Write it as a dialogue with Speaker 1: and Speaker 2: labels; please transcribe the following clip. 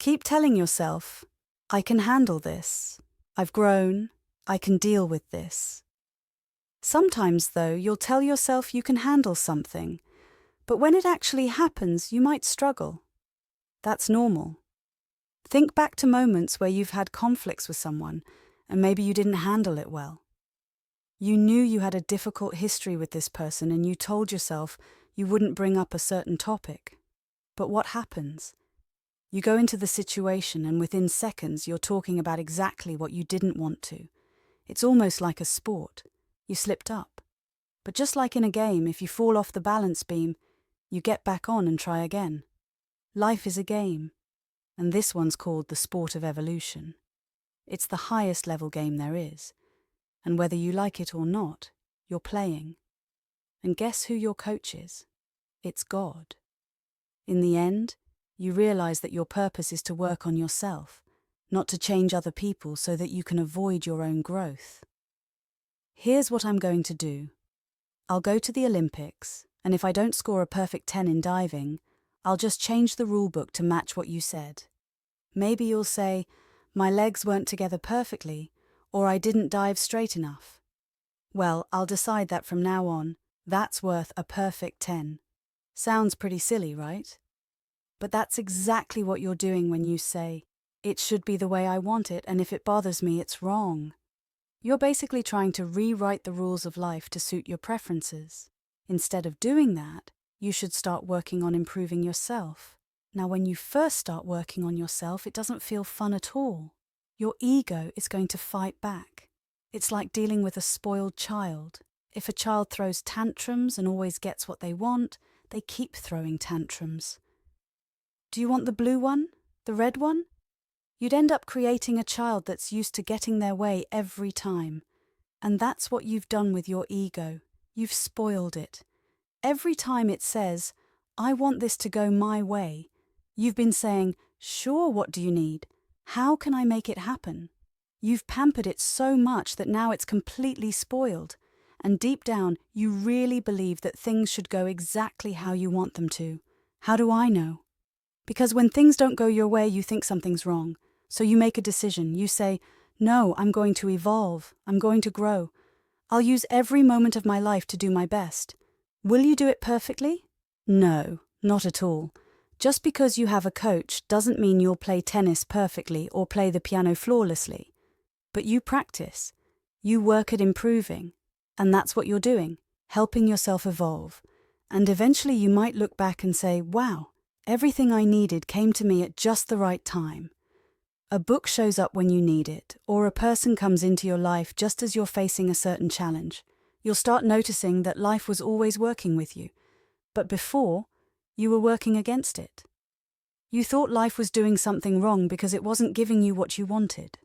Speaker 1: Keep telling yourself, I can handle this. I've grown. I can deal with this. Sometimes, though, you'll tell yourself you can handle something, but when it actually happens, you might struggle. That's normal. Think back to moments where you've had conflicts with someone, and maybe you didn't handle it well. You knew you had a difficult history with this person and you told yourself you wouldn't bring up a certain topic. But what happens? You go into the situation and within seconds you're talking about exactly what you didn't want to. It's almost like a sport. You slipped up. But just like in a game, if you fall off the balance beam, you get back on and try again. Life is a game, and this one's called the sport of evolution. It's the highest level game there is, and whether you like it or not, you're playing. And guess who your coach is? It's God. In the end, you realize that your purpose is to work on yourself, not to change other people so that you can avoid your own growth. Here's what I'm going to do. I'll go to the Olympics, and if I don't score a perfect 10 in diving, I'll just change the rule book to match what you said. Maybe you'll say, my legs weren't together perfectly, or I didn't dive straight enough. Well, I'll decide that from now on, that's worth a perfect 10. Sounds pretty silly, right? But that's exactly what you're doing when you say, it should be the way I want it, and if it bothers me, it's wrong. You're basically trying to rewrite the rules of life to suit your preferences. Instead of doing that, you should start working on improving yourself. Now, when you first start working on yourself, it doesn't feel fun at all. Your ego is going to fight back. It's like dealing with a spoiled child. If a child throws tantrums and always gets what they want, they keep throwing tantrums. Do you want the blue one? The red one? You'd end up creating a child that's used to getting their way every time. And that's what you've done with your ego. You've spoiled it. Every time it says, I want this to go my way, you've been saying, sure, what do you need? How can I make it happen? You've pampered it so much that now it's completely spoiled. And deep down, you really believe that things should go exactly how you want them to. How do I know? Because when things don't go your way, you think something's wrong. So you make a decision. You say, no, I'm going to evolve. I'm going to grow. I'll use every moment of my life to do my best. Will you do it perfectly? No, not at all. Just because you have a coach doesn't mean you'll play tennis perfectly or play the piano flawlessly. But you practice. You work at improving. And that's what you're doing, helping yourself evolve. And eventually you might look back and say, wow, everything I needed came to me at just the right time. A book shows up when you need it, or a person comes into your life just as you're facing a certain challenge. You'll start noticing that life was always working with you. But before, you were working against it. You thought life was doing something wrong because it wasn't giving you what you wanted.